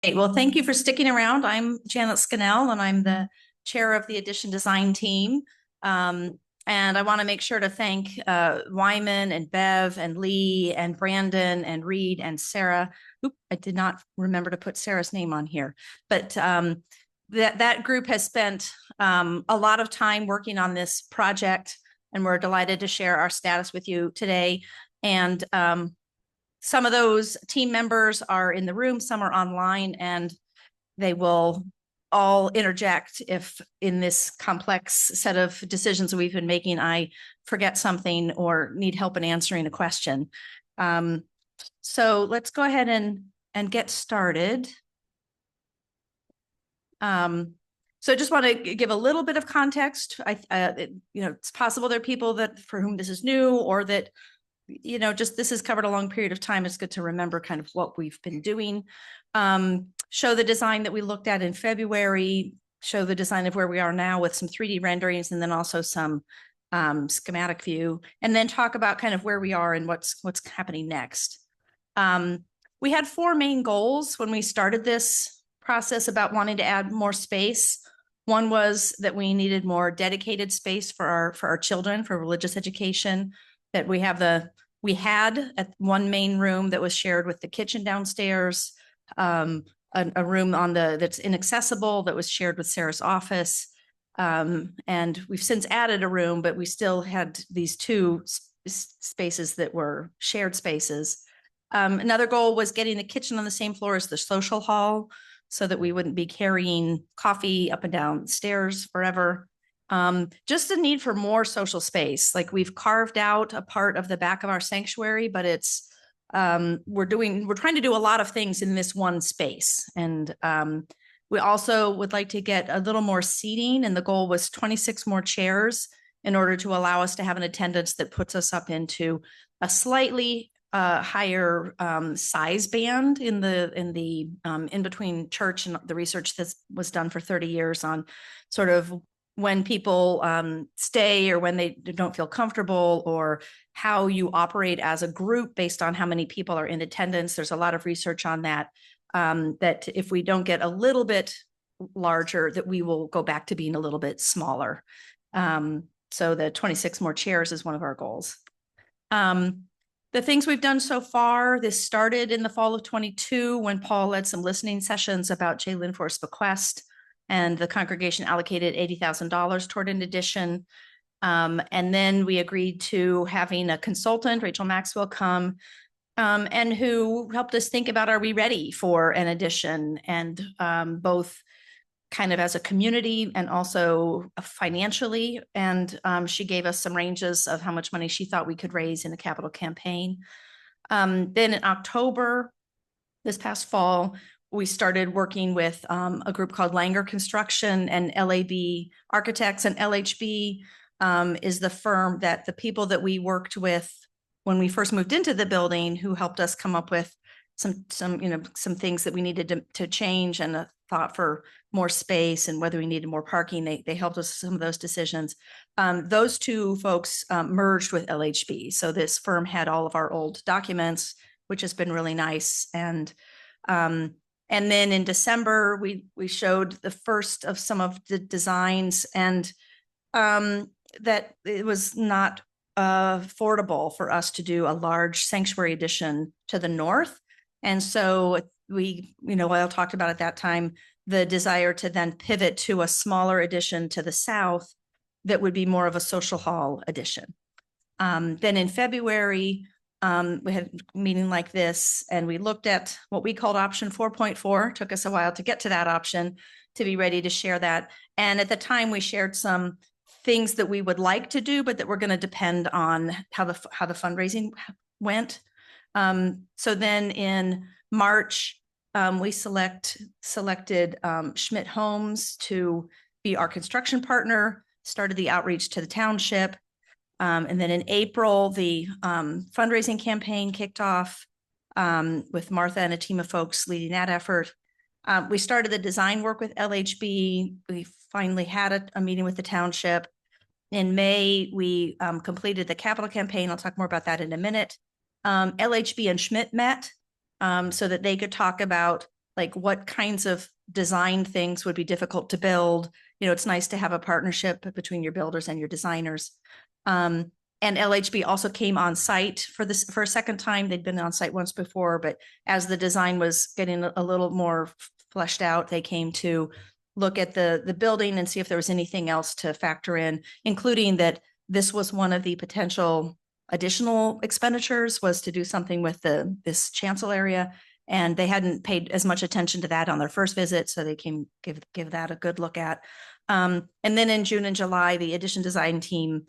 Well, thank you for sticking around. I'm Janet Scannell, and I'm the chair of the Addition Design team. And I want to make sure to thank Wyman and Bev and Lee and Brandon and Reed and Sarah. Oop, I did not remember to put Sarah's name on here, but that group has spent a lot of time working on this project, and we're delighted to share our status with you today. And some of those team members are in the room, some are online, and they will all interject if in this complex set of decisions we've been making, I forget something or need help in answering a question. So let's go ahead and get started. So I just want to give a little bit of context. It's possible there are people that for whom this is new, or that just this has covered a long period of time. It's good to remember kind of what we've been doing. Show the design that we looked at in February, show the design of where we are now with some 3D renderings, and then also some schematic view, and then talk about kind of where we are and what's happening next. We had four main goals when we started this process about wanting to add more space. One was that we needed more dedicated space for our children, for religious education, that we had at one main room that was shared with the kitchen downstairs, a room that's inaccessible that was shared with Sarah's office. And we've since added a room, but we still had these two spaces that were shared spaces. Another goal was getting the kitchen on the same floor as the social hall so that we wouldn't be carrying coffee up and down stairs forever. Just a need for more social space. Like, we've carved out a part of the back of our sanctuary, but it's we're trying to do a lot of things in this one space. And we also would like to get a little more seating, and the goal was 26 more chairs in order to allow us to have an attendance that puts us up into a slightly higher size band in in between church and the research that was done for 30 years on sort of when people stay or when they don't feel comfortable, or how you operate as a group based on how many people are in attendance. There's a lot of research on that, that if we don't get a little bit larger, that we will go back to being a little bit smaller. So the 26 more chairs is one of our goals. The things we've done so far, this started in the fall of 22 when Paul led some listening sessions about J. Linforth's bequest, and the congregation allocated $80,000 toward an addition. And then we agreed to having a consultant, Rachel Maxwell, come and who helped us think about, are we ready for an addition? And both kind of as a community and also financially. And she gave us some ranges of how much money she thought we could raise in a capital campaign. Then in October, this past fall, we started working with a group called Langer Construction and LAB Architects. And LHB is the firm that the people that we worked with when we first moved into the building, who helped us come up with some things that we needed to change, and a thought for more space and whether we needed more parking. They helped us with some of those decisions. Those two folks merged with LHB. So this firm had all of our old documents, which has been really nice. And then in December, we showed the first of some of the designs, and that it was not affordable for us to do a large sanctuary addition to the north. And so I'll talked about at that time, the desire to then pivot to a smaller addition to the south that would be more of a social hall addition. Then in February, we had a meeting like this, and we looked at what we called option 4.4. Took us a while to get to that option, to be ready to share that. And at the time, we shared some things that we would like to do, but that were going to depend on how the fundraising went. So then in March, we selected Schmidt Homes to be our construction partner, started the outreach to the township. And then in April, the fundraising campaign kicked off with Martha and a team of folks leading that effort. We started the design work with LHB. We finally had a meeting with the township. In May, we completed the capital campaign. I'll talk more about that in a minute. LHB and Schmidt met so that they could talk about like what kinds of design things would be difficult to build. It's nice to have a partnership between your builders and your designers. And LHB also came on site for a second time. They'd been on site once before, but as the design was getting a little more fleshed out, they came to look at the building and see if there was anything else to factor in, including that this was one of the potential additional expenditures, was to do something with this chancel area. And they hadn't paid as much attention to that on their first visit, so they came give that a good look at. And then in June and July, the addition design team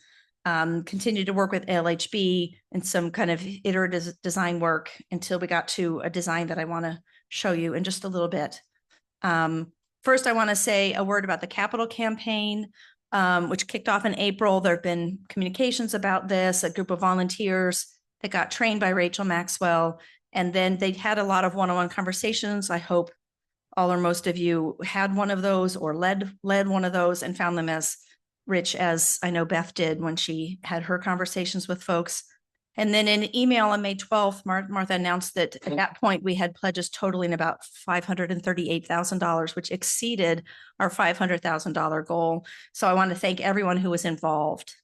continued to work with LHB and some kind of iterative design work until we got to a design that I want to show you in just a little bit. First, I want to say a word about the capital campaign, which kicked off in April. There have been communications about this, a group of volunteers that got trained by Rachel Maxwell, and then they had a lot of one-on-one conversations. I hope all or most of you had one of those or led one of those and found them as rich as I know Beth did when she had her conversations with folks. And then in email on May 12th, Martha announced that at that point we had pledges totaling about $538,000, which exceeded our $500,000 goal. So I want to thank everyone who was involved.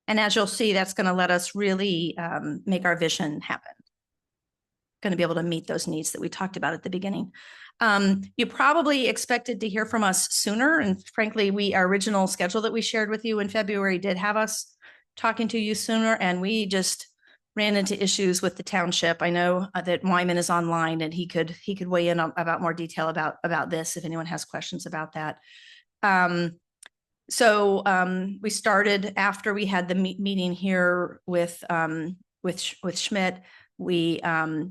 And as you'll see, that's going to let us really make our vision happen. Going to be able to meet those needs that we talked about at the beginning. You probably expected to hear from us sooner. And frankly, our original schedule that we shared with you in February did have us talking to you sooner. And we just ran into issues with the township. I know that Wyman is online and he could weigh in about more detail about this if anyone has questions about that. So we started after we had the meeting here with Schmidt. We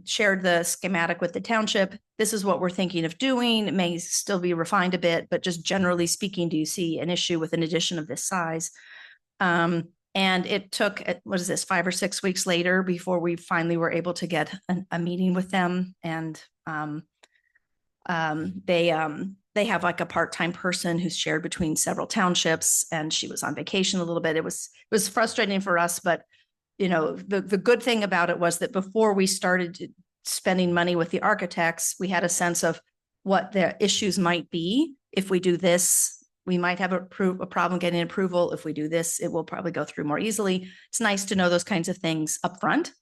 shared the schematic with the township. This is what we're thinking of doing. It may still be refined a bit, but just generally speaking, do you see an issue with an addition of this size? And it took, 5 or 6 weeks later before we finally were able to get a meeting with them. And they have like a part-time person who's shared between several townships, and she was on vacation a little bit. It was frustrating for us, but the good thing about it was that before we started spending money with the architects, we had a sense of what the issues might be. If we do this, we might have a problem getting approval. If we do this, it will probably go through more easily. It's nice to know those kinds of things up front,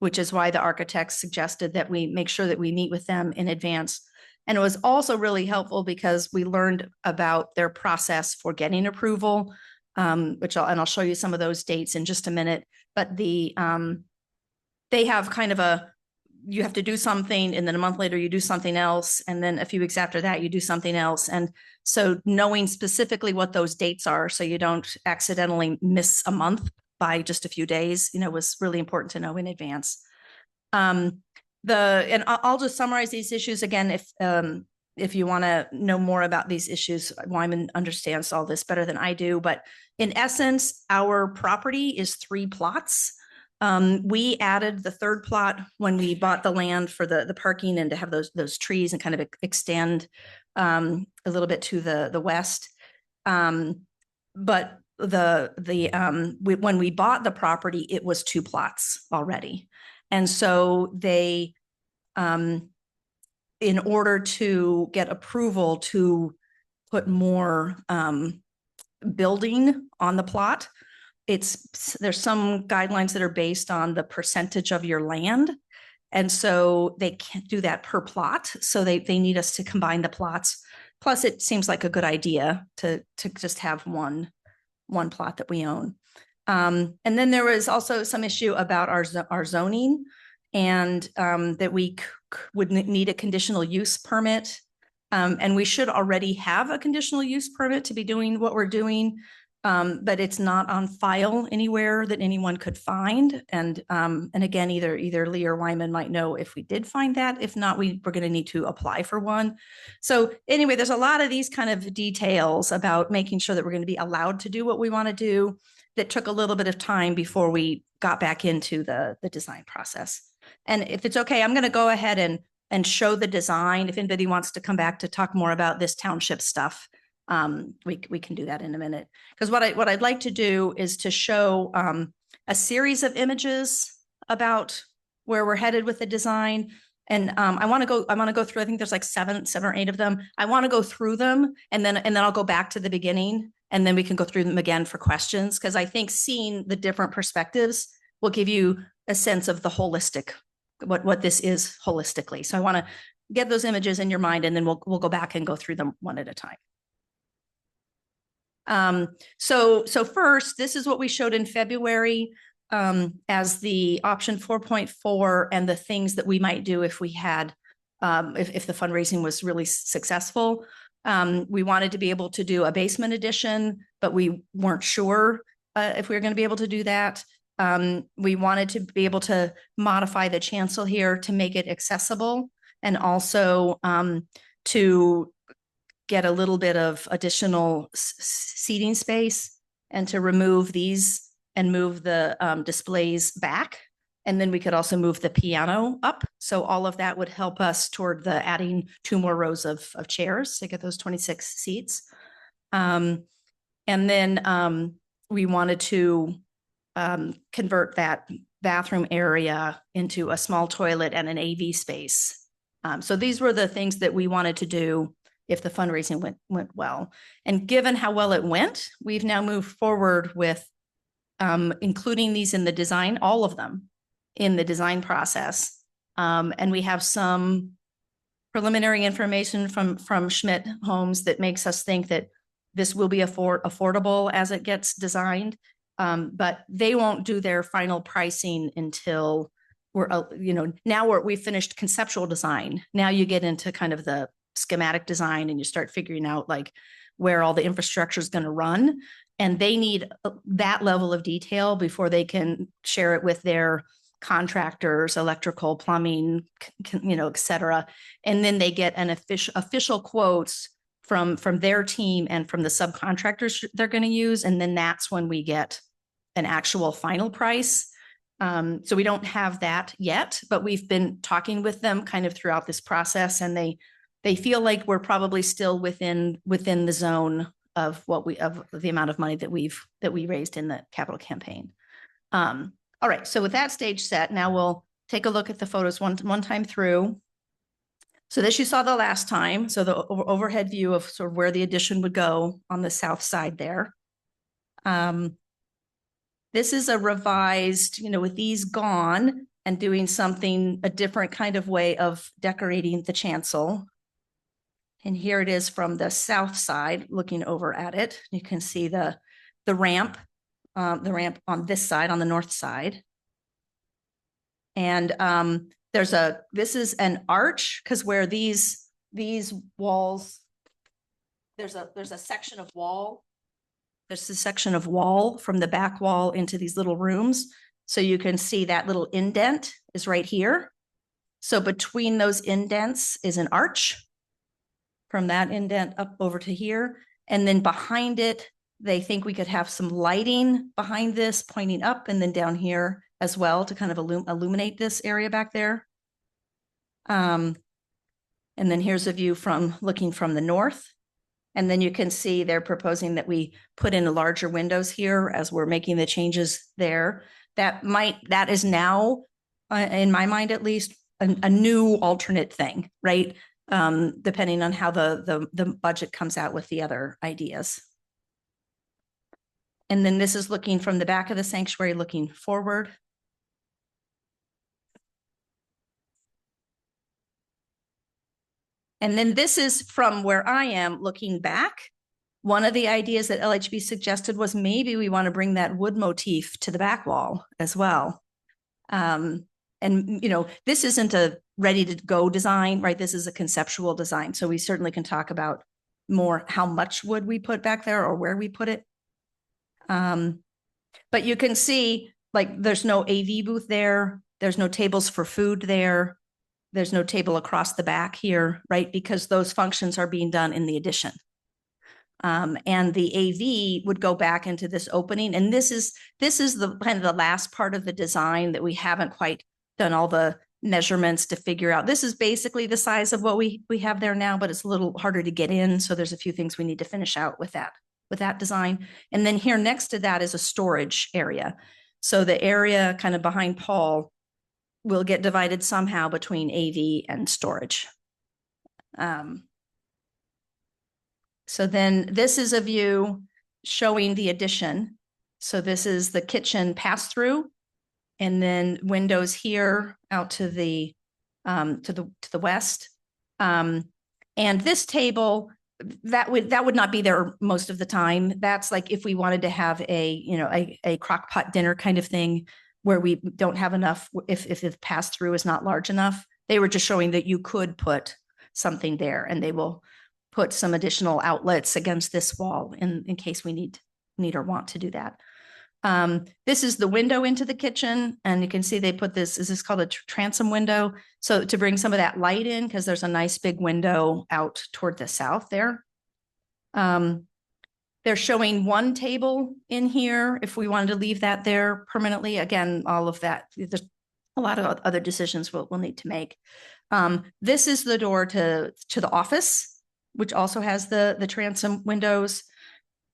which is why the architects suggested that we make sure that we meet with them in advance. And it was also really helpful because we learned about their process for getting approval, which I'll show you some of those dates in just a minute. But they have kind of you have to do something, and then a month later you do something else, and then a few weeks after that you do something else. And so knowing specifically what those dates are, so you don't accidentally miss a month by just a few days, was really important to know in advance. And I'll just summarize these issues again. If you want to know more about these issues, Wyman understands all this better than I do. But in essence, our property is 3 plots. We added the 3rd plot when we bought the land for the parking and to have those trees and kind of extend a little bit to the west. But when we bought the property, it was 2 plots already. And so they, in order to get approval to put more building on the plot, there's some guidelines that are based on the percentage of your land. And so they can't do that per plot. So they need us to combine the plots. Plus, it seems like a good idea to just have one plot that we own. And then there was also some issue about our zoning, and that we would need a conditional use permit. And we should already have a conditional use permit to be doing what we're doing, but it's not on file anywhere that anyone could find. And again, either Lee or Wyman might know if we did find that. If not, we're going to need to apply for one. So anyway, there's a lot of these kind of details about making sure that we're going to be allowed to do what we want to do that took a little bit of time before we got back into the design process. And if it's okay, I'm going to go ahead and show the design. If anybody wants to come back to talk more about this township stuff, we can do that in a minute. Because what I'd like to do is to show a series of images about where we're headed with the design. And I want to go through, I think there's like seven or eight of them. I want to go through them and then I'll go back to the beginning and then we can go through them again for questions. Cause I think seeing the different perspectives will give you a sense of the holistic, what this is holistically. So I want to get those images in your mind and then we'll go back and go through them one at a time. So first, this is what we showed in February as the option 4.4 and the things that we might do if we had, if the fundraising was really successful. We wanted to be able to do a basement addition, but we weren't sure if we were going to be able to do that. We wanted to be able to modify the chancel here to make it accessible and also to get a little bit of additional seating space and to remove these and move the displays back. And then we could also move the piano up. So all of that would help us toward the adding 2 more rows of chairs to get those 26 seats. And then we wanted to convert that bathroom area into a small toilet and an AV space. So these were the things that we wanted to do if the fundraising went well. And given how well it went, we've now moved forward with including these in the design, all of them in the design process. And we have some preliminary information from Schmidt Homes that makes us think that this will be affordable as it gets designed. But they won't do their final pricing until we've finished conceptual design. Now you get into kind of the schematic design and you start figuring out like where all the infrastructure is going to run. And they need that level of detail before they can share it with their contractors, electrical, plumbing, et cetera. And then they get an official quotes from their team and from the subcontractors they're going to use. And then that's when we get an actual final price. So we don't have that yet, but we've been talking with them kind of throughout this process, and they feel like we're probably still within the zone of the amount of money that we raised in the capital campaign. All right, so with that stage set, now we'll take a look at the photos one time through. So this you saw the last time. So the overhead view of sort of where the addition would go on the south side there. This is a revised, with these gone and doing a different kind of way of decorating the chancel. And here it is from the south side, looking over at it. You can see the ramp on this side, on the north side. And this is an arch, because where these walls, there's a section of wall. There's a section of wall from the back wall into these little rooms. So you can see that little indent is right here. So between those indents is an arch from that indent up over to here. And then behind it, they think we could have some lighting behind this pointing up and then down here as well to kind of illuminate this area back there. And then here's a view looking from the north. And then you can see they're proposing that we put in larger windows here as we're making the changes there. That is now, in my mind at least, a new alternate thing, right? Depending on how the budget comes out with the other ideas. And then this is looking from the back of the sanctuary, looking forward. And then this is from where I am looking back. One of the ideas that LHB suggested was maybe we want to bring that wood motif to the back wall as well. And, this isn't a ready to go design, right? This is a conceptual design. So we certainly can talk about more how much wood we put back there or where we put it. But you can see, like, there's no AV booth there. There's no tables for food there. There's no table across the back here, right? Because those functions are being done in the addition. And the AV would go back into this opening. And this is the kind of the last part of the design that we haven't quite done all the measurements to figure out. This is basically the size of what we have there now, but it's a little harder to get in. So there's a few things we need to finish out with that design. And then here next to that is a storage area. So the area kind of behind Paul will get divided somehow between AV and storage. So then this is a view showing the addition. So this is the kitchen pass-through, and then windows here out to the west. And this table, that would not be there most of the time. That's like if we wanted to have a crock pot dinner kind of thing where we don't have enough, if the pass-through is not large enough. They were just showing that you could put something there, and they will put some additional outlets against this wall in case we need or want to do that. This is the window into the kitchen, and you can see they put this, is this called a transom window? So to bring some of that light in, because there's a nice big window out toward the south there. They're showing one table in here if we wanted to leave that there permanently. Again, all of that, there's a lot of other decisions we'll need to make. This is the door to the office, which also has the transom windows.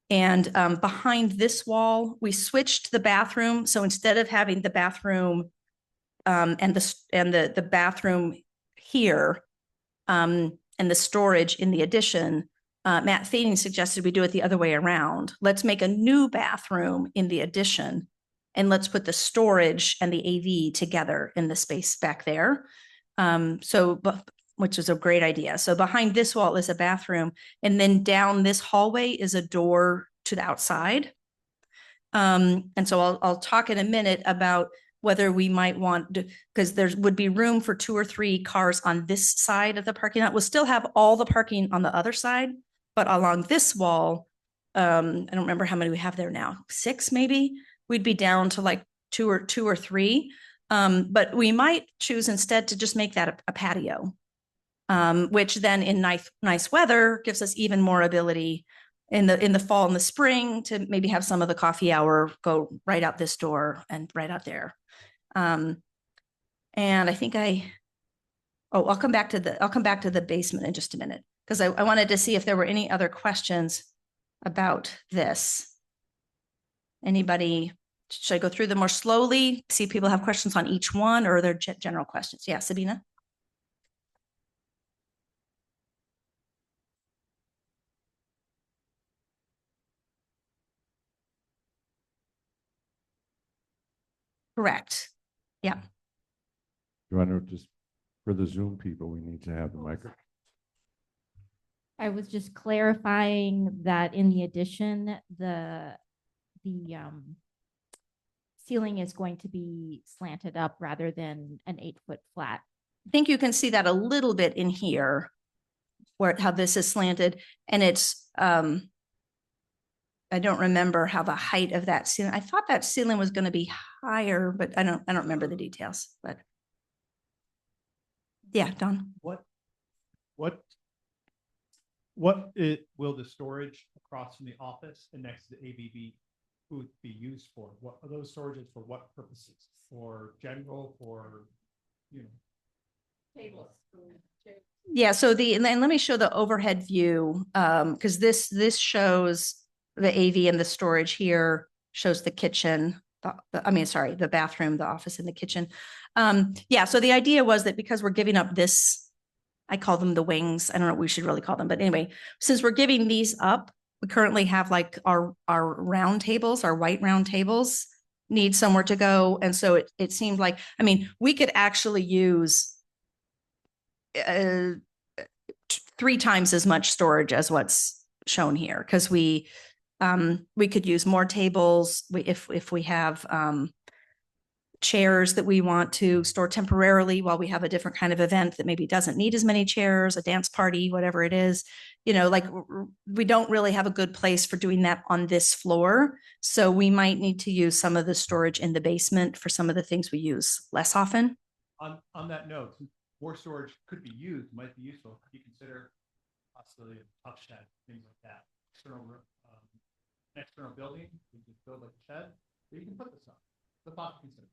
And behind this wall, we switched the bathroom. So instead of having the bathroom and the bathroom here and the storage in the addition, Matt Fading suggested we do it the other way around. Let's make a new bathroom in the addition, and let's put the storage and the AV together in the space back there. Which is a great idea. So behind this wall is a bathroom, and then down this hallway is a door to the outside. And so I'll talk in a minute about whether we might want to, because there would be room for 2 or 3 cars on this side of the parking lot. We'll still have all the parking on the other side, but along this wall, I don't remember how many we have there now, 6 maybe. We'd be down to like two or three. But we might choose instead to just make that a patio. Which then in nice weather gives us even more ability in the fall and the spring to maybe have some of the coffee hour go right out this door and right out there. And I think I'll come back to the basement in just a minute, because I wanted to see if there were any other questions about this. Anybody? Should I go through them more slowly, see if people have questions on each one, or are there general questions? Yeah, Sabina? Correct. Yeah. You want to just, for the Zoom people, we need to have the microphone. I was just clarifying that in the addition, the ceiling is going to be slanted up rather than an 8-foot flat. I think you can see that a little bit in here, how this is slanted, and it's I don't remember how the height of that ceiling. I thought that ceiling was going to be higher, but I don't remember the details. But yeah, Don. What will the storage across from the office and next to the ABB booth be used for? What are those storages for? What purposes? For general, for Tables. Yeah. So and let me show the overhead view, because this shows the AV and the storage here, shows the kitchen. The bathroom, the office, and the kitchen. Yeah. So the idea was that because we're giving up this, I call them the wings. I don't know what we should really call them, but anyway, since we're giving these up, we currently have like our round tables, our white round tables need somewhere to go. And so it seemed like, we could actually use 3 times as much storage as what's shown here, because we could use more tables if we have chairs that we want to store temporarily while we have a different kind of event that maybe doesn't need as many chairs, a dance party, whatever it is. Like we don't really have a good place for doing that on this floor. So we might need to use some of the storage in the basement for some of the things we use less often. On that note, more storage could be used, might be useful. Could you consider possibly a tough shed, things like that? External building, you can build like a shed, or you can put this on. The thought to consider.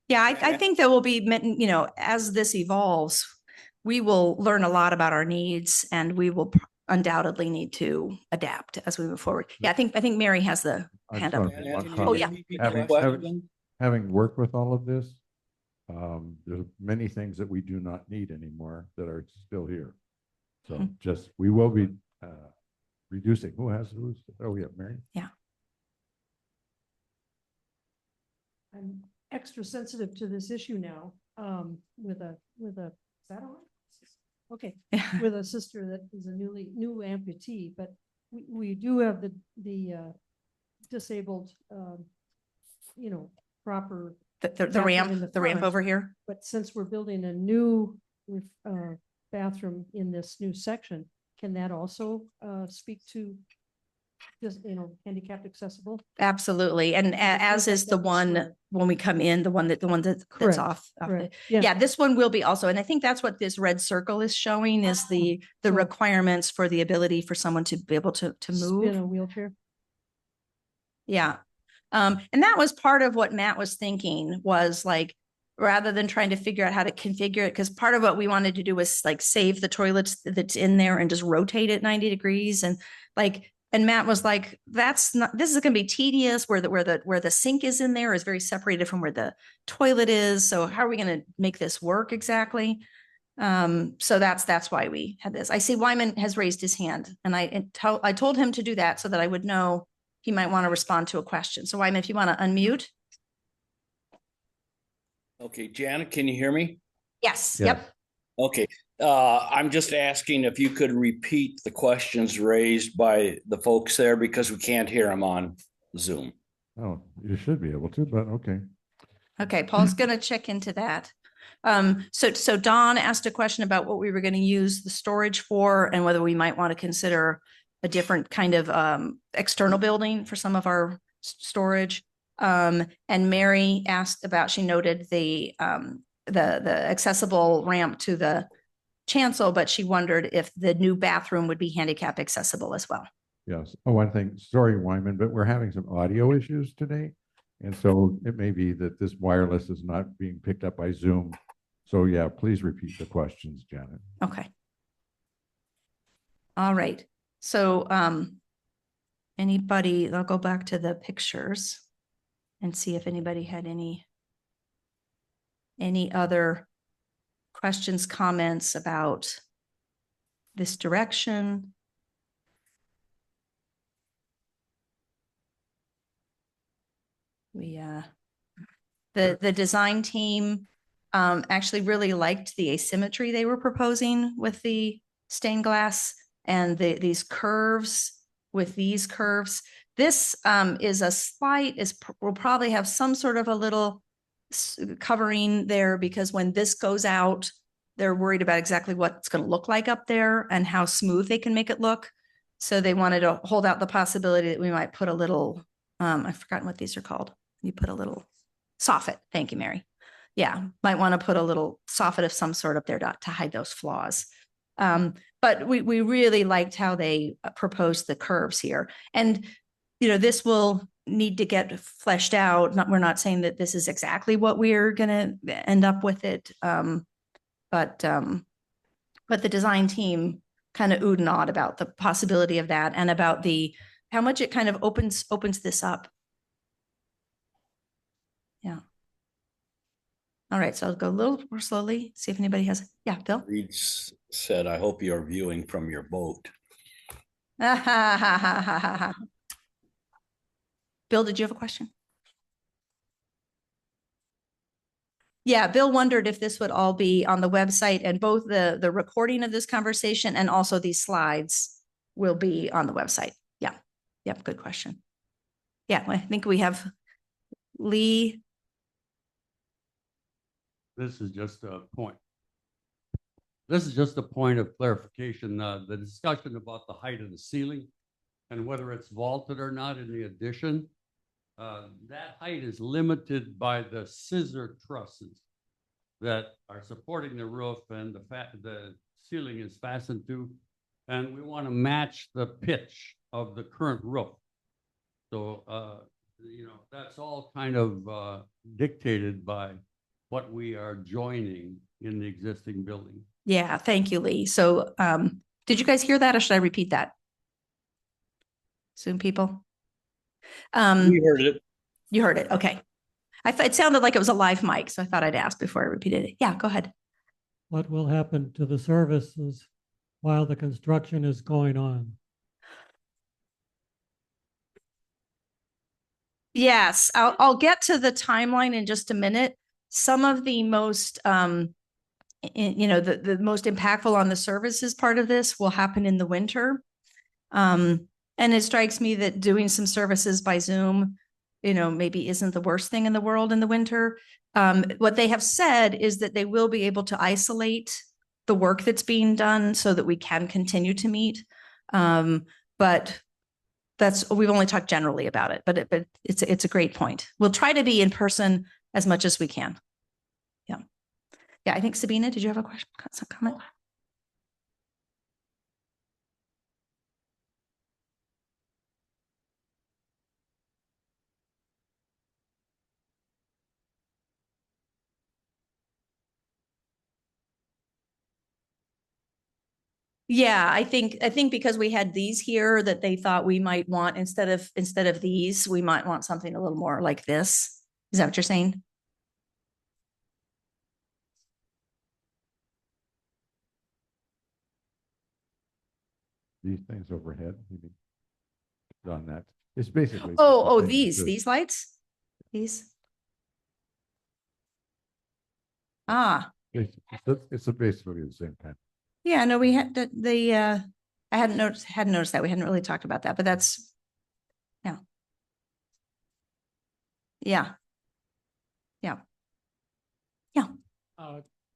Yeah, I think there will be, as this evolves, we will learn a lot about our needs, and we will undoubtedly need to adapt as we move forward. Yeah, I think Mary has the hand up. Anthony, Oh, yeah. Having worked with all of this, There's many things that we do not need anymore that are still here. So Mhm. just, we will be reducing. Who's, oh, yeah, Mary? I'm extra sensitive to this issue now, with a, is that all? Okay, with a sister that is a new amputee, but we do have the disabled, proper, The bathroom in the ramp front. over here. but since we're building a new, bathroom in this new section, can that also, speak to just, handicapped accessible? Absolutely. And as like is the that one described. when we come in, the one that's Correct, off. Correct. Yeah, this one will be also, and I think that's what this red circle is showing is the So- requirements for the ability for someone to be able to Spin move. a wheelchair. Yeah. And that was part of what Matt was thinking was like, rather than trying to figure out how to configure it, because part of what we wanted to do was like save the toilets that's in there and just rotate it 90 degrees. And like, and Matt was like, that's not, this is going to be tedious where the sink is in there is very separated from where the toilet is. So how are we going to make this work exactly? So that's why we had this. I see Wyman has raised his hand and I told him to do that so that I would know he might want to respond to a question. So Wyman, if you want to unmute. Okay, Janet, can you hear me? Yes. Yes. Yep. Okay, I'm just asking if you could repeat the questions raised by the folks there because we can't hear them on Zoom. Oh, you should be able to, but okay. Okay, Paul's going to check into that. So Don asked a question about what we were going to use the storage for and whether we might want to consider a different kind of external building for some of our storage. And Mary asked about, she noted the accessible ramp to the chancel, but she wondered if the new bathroom would be handicap accessible as well. Yes. Oh, one thing, sorry, Wyman, but we're having some audio issues today. And so it may be that this wireless is not being picked up by Zoom. So yeah, please repeat the questions, Janet. Okay. All right. So anybody, I'll go back to the pictures and see if anybody had any other questions, comments about this direction. We the design team actually really liked the asymmetry they were proposing with the stained glass and these curves with these curves. This is a slight, will probably have some sort of a little covering there because when this goes out, they're worried about exactly what it's going to look like up there and how smooth they can make it look. So they wanted to hold out the possibility that we might put a little, I've forgotten what these are called. You put a little soffit. Thank you, Mary. Yeah, might want to put a little soffit of some sort up there to hide those flaws. But we really liked how they proposed the curves here. And, this will need to get fleshed out. We're not saying that this is exactly what we're going to end up with it. But the design team kind of oohed and awed about the possibility of that and about how much it kind of opens this up. Yeah. All right, so I'll go a little more slowly, see if anybody has, yeah, Bill? Reed said, I hope you're viewing from your boat. Bill, did you have a question? Yeah, Bill wondered if this would all be on the website and both the recording of this conversation and also these slides will be on the website. Yeah. Yep. Good question. Yeah. I think we have Lee. This is just a point. This is just a point of clarification. The discussion about the height of the ceiling and whether it's vaulted or not in the addition. That height is limited by the scissor trusses that are supporting the roof and the ceiling is fastened to, and we want to match the pitch of the current roof. So, that's all kind of dictated by what we are joining in the existing building. Yeah. Thank you, Lee. So, did you guys hear that or should I repeat that? Zoom people? We heard it. You heard it. Okay. It sounded like it was a live mic, so I thought I'd ask before I repeated it. Yeah, go ahead. What will happen to the services while the construction is going on? Yes, I'll get to the timeline in just a minute. Some of the most, the most impactful on the services part of this will happen in the winter. And it strikes me that doing some services by Zoom, maybe isn't the worst thing in the world in the winter. What they have said is that they will be able to isolate the work that's being done so that we can continue to meet. But we've only talked generally about it, but it's a great point. We'll try to be in person as much as we can. Yeah. Yeah. I think Sabina, did you have a question? Some comment? Yeah, I think because we had these here that they thought we might want instead of these, we might want something a little more like this. Is that what you're saying? These things overhead, you mean, on that. It's basically. Oh, the same as this. these lights? These? Ah, It's basically the same kind. yeah, no, we had I hadn't noticed that. We hadn't really talked about that, but that's, yeah. Yeah. Yeah. Yeah.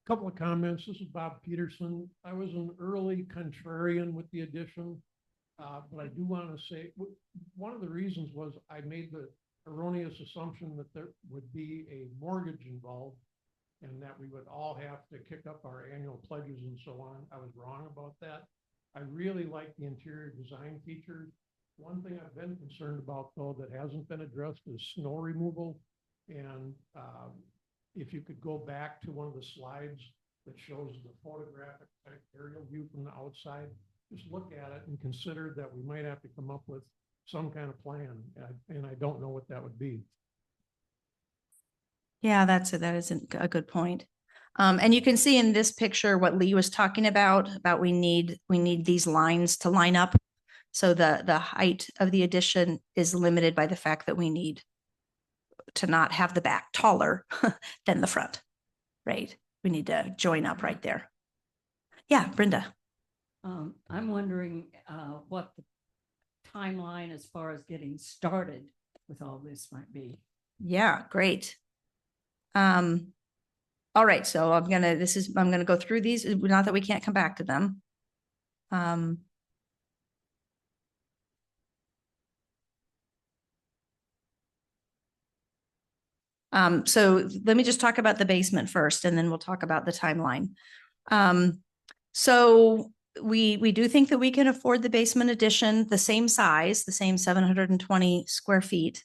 Couple of comments. This is Bob Peterson. I was an early contrarian with the addition, but I do want to say one of the reasons was I made the erroneous assumption that there would be a mortgage involved and that we would all have to kick up our annual pledges and so on. I was wrong about that. I really like the interior design features. One thing I've been concerned about, though, that hasn't been addressed is snow removal. And if you could go back to one of the slides that shows the photographic aerial view from the outside, just look at it and consider that we might have to come up with some kind of plan. And I don't know what that would be. Yeah, that is a good point. And you can see in this picture what Lee was talking about we need these lines to line up. So the height of the addition is limited by the fact that we need to not have the back taller than the front, right? We need to join up right there. Yeah, Brenda. I'm wondering what the timeline as far as getting started with all this might be. Yeah, great. All right, so I'm gonna go through these, not that we can't come back to them. So let me just talk about the basement first, and then we'll talk about the timeline. So we do think that we can afford the basement addition, the same size, the same 720 square feet.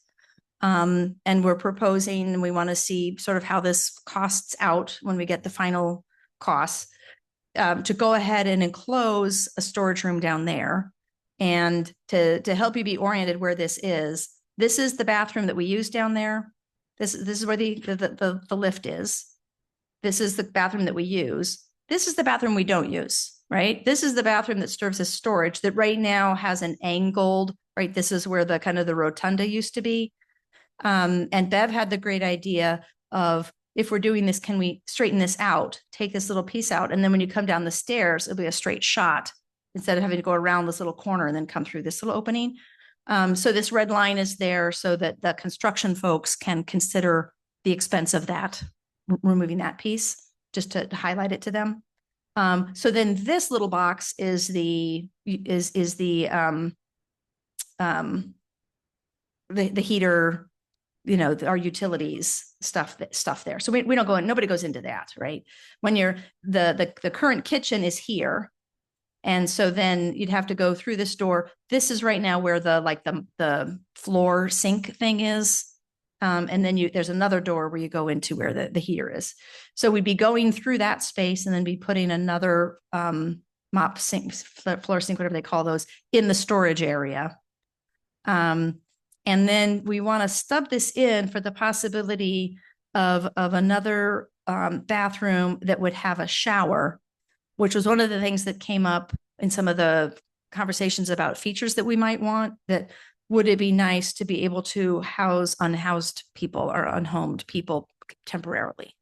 And we're proposing, and we want to see sort of how this costs out when we get the final costs, to go ahead and enclose a storage room down there. And to help you be oriented where this is the bathroom that we use down there. This is where the lift is. This is the bathroom that we use. This is the bathroom we don't use, right? This is the bathroom that serves as storage that right now has an angled, right? This is where the kind of the rotunda used to be. And Bev had the great idea of, if we're doing this, can we straighten this out, take this little piece out, and then when you come down the stairs, it'll be a straight shot instead of having to go around this little corner and then come through this little opening. So this red line is there so that the construction folks can consider the expense of that, removing that piece, just to highlight it to them. So then this little box is the heater, our utilities stuff there. So we don't go in, nobody goes into that, right? When the current kitchen is here. And so then you'd have to go through this door. This is right now where the floor sink thing is. And then there's another door where you go into where the heater is. So we'd be going through that space and then be putting another mop sink, floor sink, whatever they call those, in the storage area. And then we want to stub this in for the possibility of another bathroom that would have a shower, which was one of the things that came up in some of the conversations about features that we might want. That would it be nice to be able to house unhoused people or unhomed people temporarily,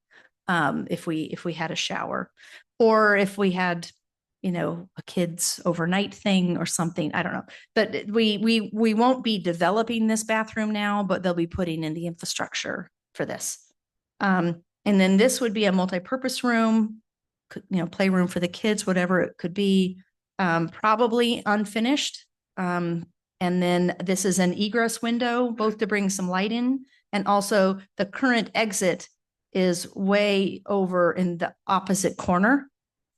if we had a shower, or if we had, you know, a kids overnight thing or something. I don't know, but we won't be developing this bathroom now, but they'll be putting in the infrastructure for this. And then this would be a multi-purpose room, you know, playroom for the kids, whatever it could be, probably unfinished. And then this is an egress window, both to bring some light in, and also the current exit is way over in the opposite corner.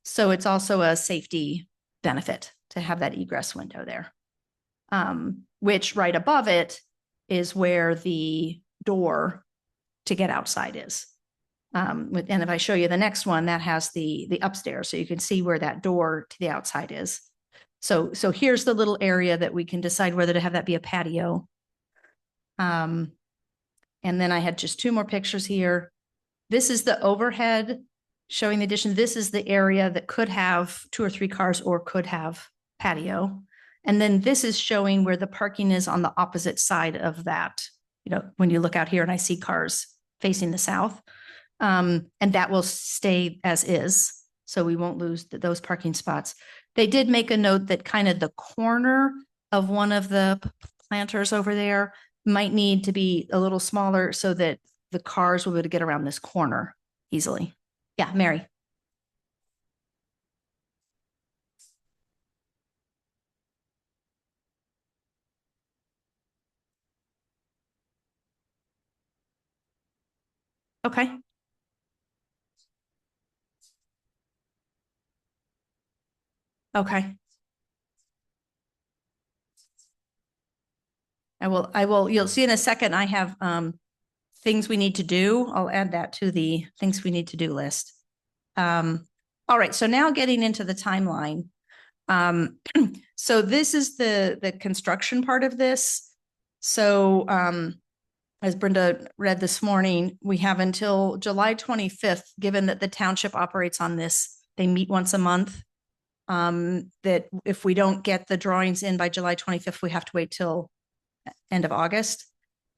So it's also a safety benefit to have that egress window there. Which right above it is where the door to get outside is. And if I show you the next one, that has the upstairs, so you can see where that door to the outside is. So here's the little area that we can decide whether to have that be a patio. And then I had just 2 more pictures here. This is the overhead showing the addition. This is the area that could have 2 or 3 cars or could have patio. And then this is showing where the parking is on the opposite side of that. You know, when you look out here and I see cars facing the south, and that will stay as is. So we won't lose those parking spots. They did make a note that kind of the corner of one of the planters over there might need to be a little smaller so that the cars will be able to get around this corner easily. Yeah, Mary. Okay. Okay. I will, you'll see in a second, I have things we need to do. I'll add that to the things we need to do list. All right, so now getting into the timeline. So this is the construction part of this. So as Brenda read this morning, we have until July 25th, given that the township operates on this, they meet once a month. That if we don't get the drawings in by July 25th, we have to wait till end of August.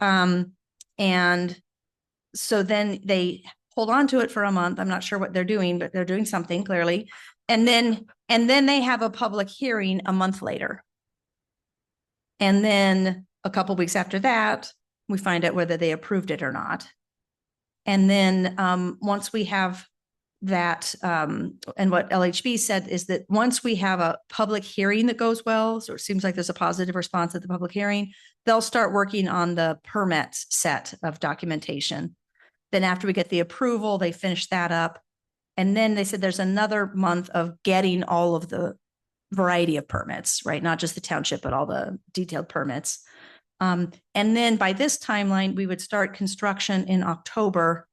And so then they hold on to it for a month. I'm not sure what they're doing, but they're doing something clearly. And then they have a public hearing a month later. And then a couple weeks after that, we find out whether they approved it or not. And then once we have that, and what LHB said is that once we have a public hearing that goes well, so it seems like there's a positive response at the public hearing, they'll start working on the permit set of documentation. Then after we get the approval, they finish that up. And then they said there's another month of getting all of the variety of permits, right? Not just the township, but all the detailed permits. And then by this timeline, we would start construction in October.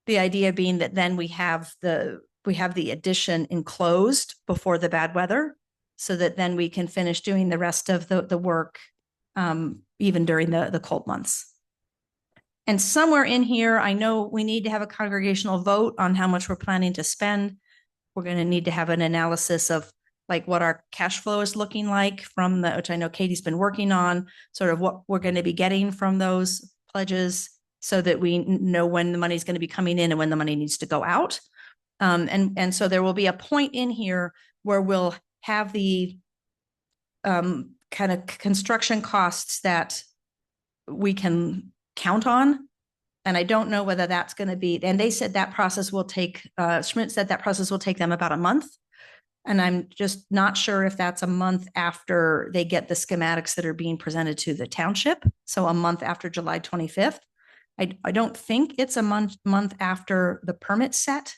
The idea being that then we have the addition enclosed before the bad weather, so that then we can finish doing the rest of the work, even during the cold months. And somewhere in here, I know we need to have a congregational vote on how much we're planning to spend. We're going to need to have an analysis of like what our cash flow is looking like from which I know Katie's been working on, sort of what we're going to be getting from those pledges, so that we know when the money is going to be coming in and when the money needs to go out. And so there will be a point in here where we'll have the kind of construction costs that we can count on. And I don't know whether that's going to be, and they said that process will take, Schmidt said that process will take them about a month. And I'm just not sure if that's a month after they get the schematics that are being presented to the township. So a month after July 25th. I don't think it's a month after the permit set,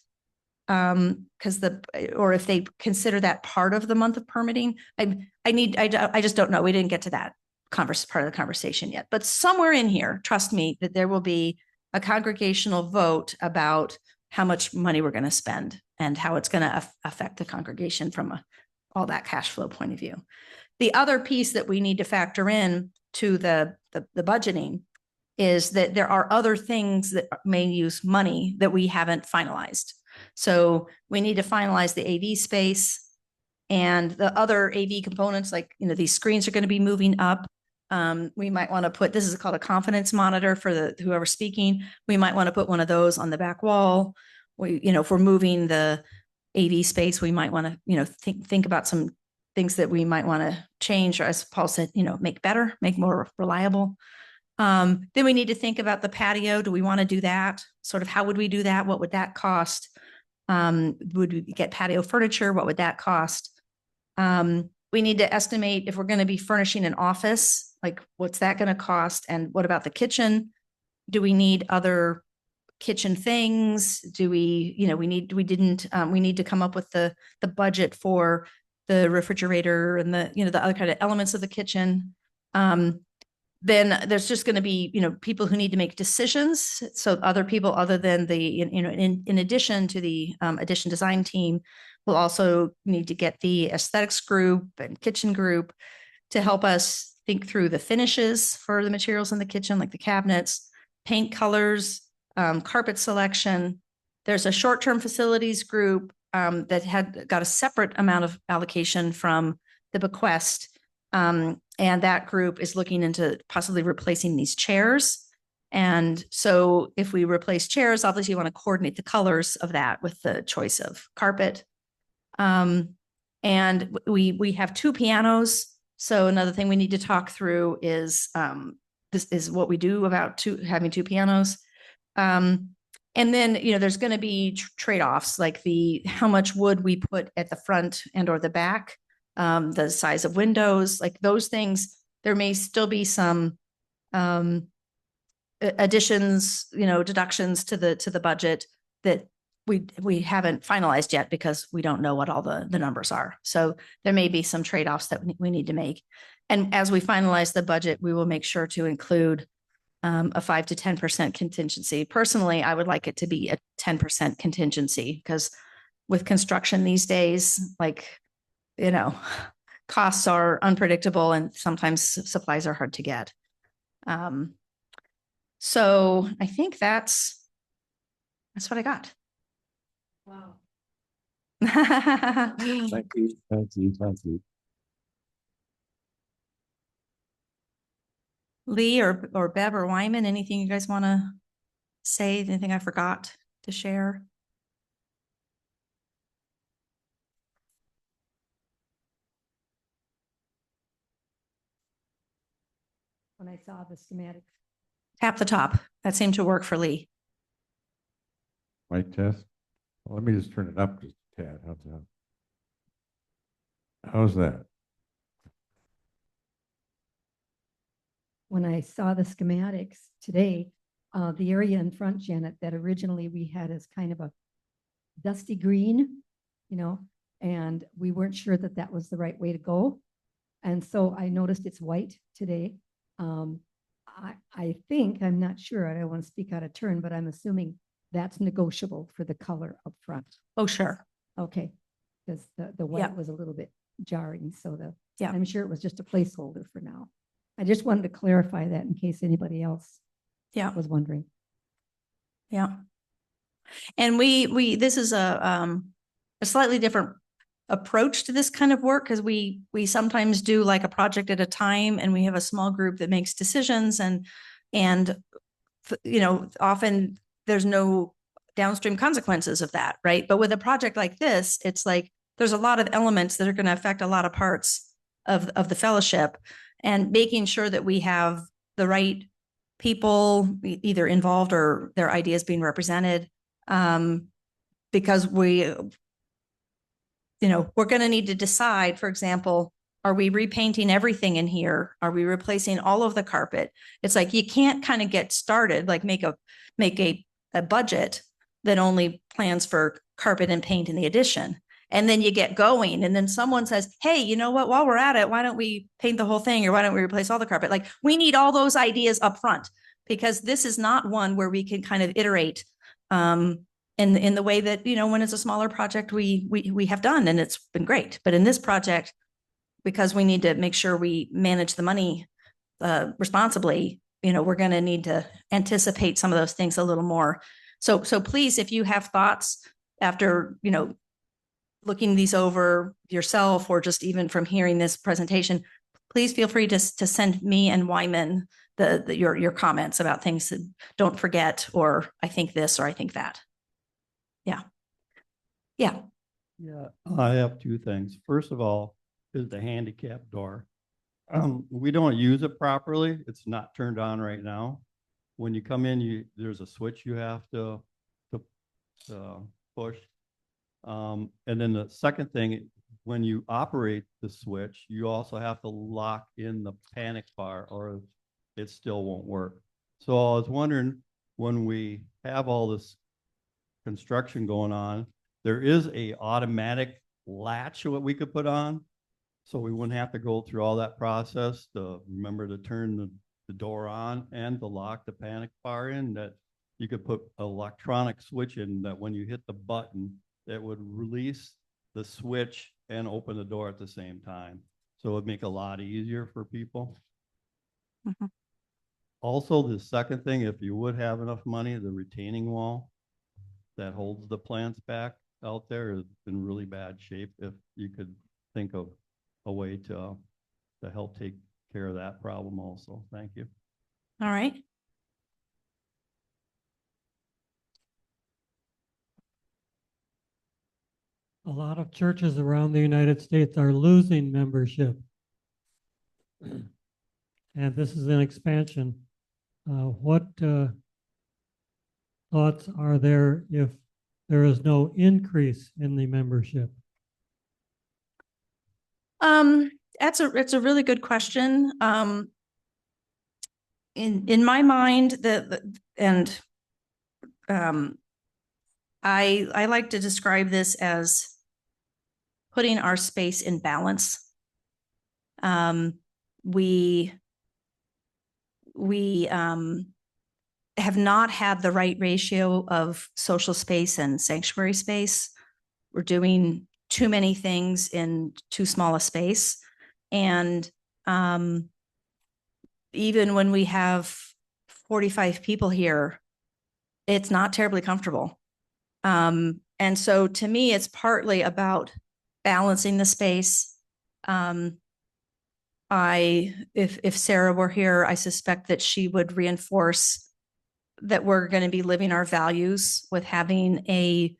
because or if they consider that part of the month of permitting. I just don't know. We didn't get to that part of the conversation yet. But somewhere in here, trust me, that there will be a congregational vote about how much money we're going to spend and how it's going to affect the congregation from all that cash flow point of view. The other piece that we need to factor in to the budgeting is that there are other things that may use money that we haven't finalized. So we need to finalize the AV space and the other AV components, like, these screens are going to be moving up. We might want to put, this is called a confidence monitor for whoever's speaking. We might want to put one of those on the back wall. If we're moving the AV space, we might want to, think about some things that we might want to change, or as Paul said, make better, make more reliable. Then we need to think about the patio. Do we want to do that? Sort of, how would we do that? What would that cost? Would we get patio furniture? What would that cost? We need to estimate if we're going to be furnishing an office, like what's that going to cost? And what about the kitchen? Do we need other kitchen things? Do we, we need to come up with the budget for the refrigerator and the other kind of elements of the kitchen. Then there's just going to be, people who need to make decisions. So other people other than the, in addition to the addition design team, will also need to get the aesthetics group and kitchen group to help us think through the finishes for the materials in the kitchen, like the cabinets, paint colors, carpet selection. There's a short-term facilities group that had got a separate amount of allocation from the bequest. And that group is looking into possibly replacing these chairs. And so if we replace chairs, obviously you want to coordinate the colors of that with the choice of carpet. And we have 2 pianos. So another thing we need to talk through is this is what we do about having 2 pianos. And then, there's going to be trade-offs, like how much wood we put at the front and or the back, the size of windows, like those things. There may still be some additions, deductions to the budget that we haven't finalized yet because we don't know what all the numbers are. So there may be some trade-offs that we need to make. And as we finalize the budget, we will make sure to include a 5 to 10% contingency. Personally, I would like it to be a 10% contingency, because with construction these days, like, costs are unpredictable and sometimes supplies are hard to get. So I think that's what I got. Wow. Thank you. Thank you. Thank you. Lee or Bev or Wyman, anything you guys want to say? Anything I forgot to share? When I saw the schematic. Tap the top. That seemed to work for Lee. Mic test. Well, let me just turn it up just a tad. How's that? How's that? When I saw the schematics today, the area in front, Janet, that originally we had as kind of a dusty green, and we weren't sure that that was the right way to go. And so I noticed it's white today. I think, I'm not sure, I don't want to speak out of turn, but I'm assuming that's negotiable for the color up front. Oh, sure. Okay, because the white Yeah. was a little bit jarring, so Yeah. I'm sure it was just a placeholder for now. I just wanted to clarify that in case anybody else was wondering. Yeah. And this is a slightly different approach to this kind of work, because we sometimes do like a project at a time, and we have a small group that makes decisions, and often there's no downstream consequences of that, right? But with a project like this, it's like there's a lot of elements that are going to affect a lot of parts of the fellowship, and making sure that we have the right people either involved or their ideas being represented, because we're going to need to decide, for example, are we repainting everything in here? Are we replacing all of the carpet? It's like, you can't kind of get started, like make a budget that only plans for carpet and paint in the addition. And then you get going, and then someone says, hey, you know what, while we're at it, why don't we paint the whole thing, or why don't we replace all the carpet? Like, we need all those ideas up front, because this is not one where we can kind of iterate in the way that, when it's a smaller project, we have done, and it's been great. But in this project, because we need to make sure we manage the money responsibly, we're going to need to anticipate some of those things a little more. So please, if you have thoughts after, looking these over yourself, or just even from hearing this presentation, please feel free to send me and Wyman your comments about things that don't forget, or I think this, or I think that. Yeah. Yeah. Yeah, I have two things. First of all, is the handicap door. We don't use it properly. It's not turned on right now. When you come in, there's a switch you have to push. And then the second thing, when you operate the switch, you also have to lock in the panic bar, or it still won't work. So I was wondering, when we have all this construction going on, there is a automatic latch what we could put on, so we wouldn't have to go through all that process to remember to turn the door on and to lock the panic bar in. That you could put an electronic switch in, that when you hit the button, that would release the switch and open the door at the same time. So it would make it a lot easier for people. Mm-hmm. Also, the second thing, if you would have enough money, the retaining wall that holds the plants back out there is in really bad shape. If you could think of a way to help take care of that problem also. Thank you. All right. A lot of churches around the United States are losing membership. And this is an expansion. What thoughts are there if there is no increase in the membership? It's a really good question. In my mind, I like to describe this as putting our space in balance. We have not had the right ratio of social space and sanctuary space. We're doing too many things in too small a space. And even when we have 45 people here, it's not terribly comfortable. And so to me, it's partly about balancing the space. If Sarah were here, I suspect that she would reinforce that we're going to be living our values with having a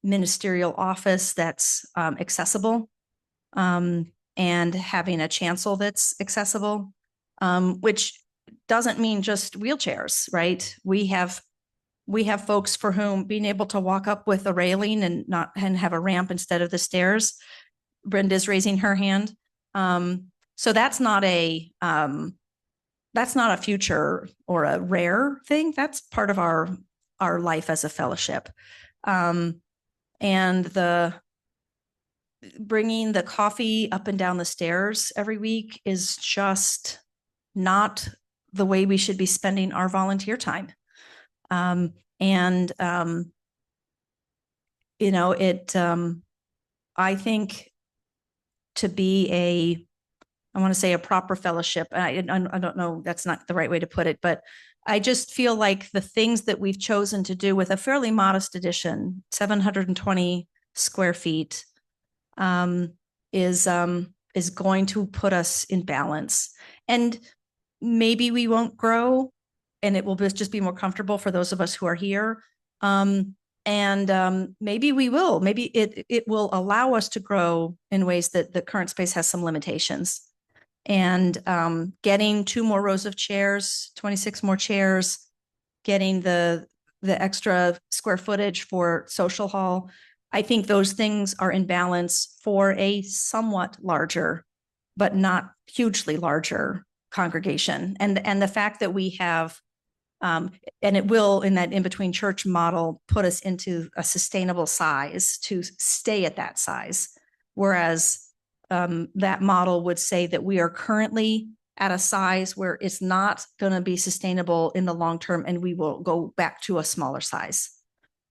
ministerial office that's accessible, and having a chancel that's accessible, which doesn't mean just wheelchairs, right? We have folks for whom being able to walk up with a railing and have a ramp instead of the stairs. Brenda's raising her hand. So that's not a future or a rare thing. That's part of our life as a fellowship. And bringing the coffee up and down the stairs every week is just not the way we should be spending our volunteer time. I think to be I want to say a proper fellowship. I don't know, that's not the right way to put it, but I just feel like the things that we've chosen to do with a fairly modest addition, 720 square feet, is going to put us in balance. And maybe we won't grow, and it will just be more comfortable for those of us who are here. Maybe we will. Maybe it will allow us to grow in ways that the current space has some limitations. And getting 2 more rows of chairs, 26 more chairs, getting the extra square footage for social hall, I think those things are in balance for a somewhat larger, but not hugely larger congregation. And the fact that we have, and it will, in that in-between church model, put us into a sustainable size to stay at that size. Whereas that model would say that we are currently at a size where it's not going to be sustainable in the long term, and we will go back to a smaller size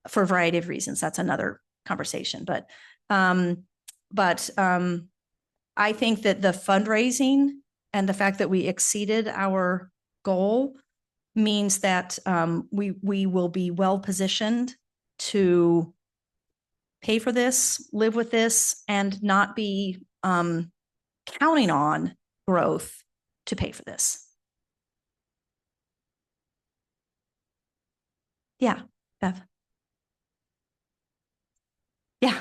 for a variety of reasons. That's another conversation. But I think that the fundraising and the fact that we exceeded our goal means that we will be well positioned to pay for this, live with this, and not be counting on growth to pay for this. Yeah, Bev. Yeah.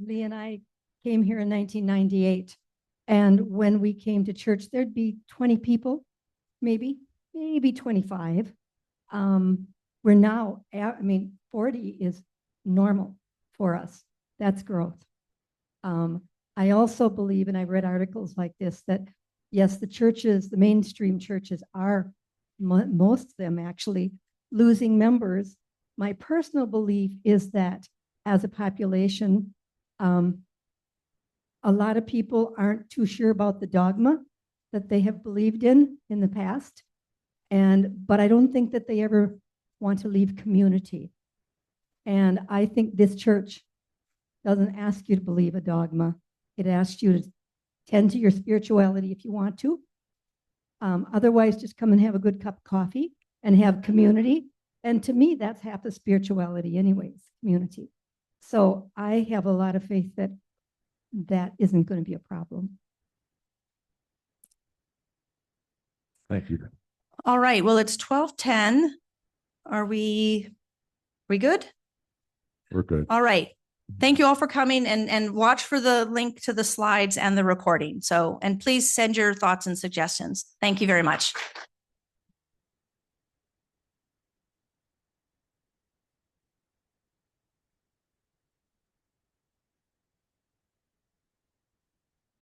Lee and I came here in 1998. And when we came to church, there'd be 20 people, maybe 25. We're now, 40 is normal for us. That's growth. I also believe, and I've read articles like this, that yes, the churches, the mainstream churches are, most of them actually, losing members. My personal belief is that as a population, a lot of people aren't too sure about the dogma that they have believed in the past. But I don't think that they ever want to leave community. And I think this church doesn't ask you to believe a dogma. It asks you to tend to your spirituality if you want to. Otherwise, just come and have a good cup of coffee and have community. And to me, that's half the spirituality anyways, community. So I have a lot of faith that that isn't going to be a problem. Thank you. All right. Well, it's 12:10. Are we good? We're good. All right. Thank you all for coming, and watch for the link to the slides and the recording. So, and please send your thoughts and suggestions. Thank you very much.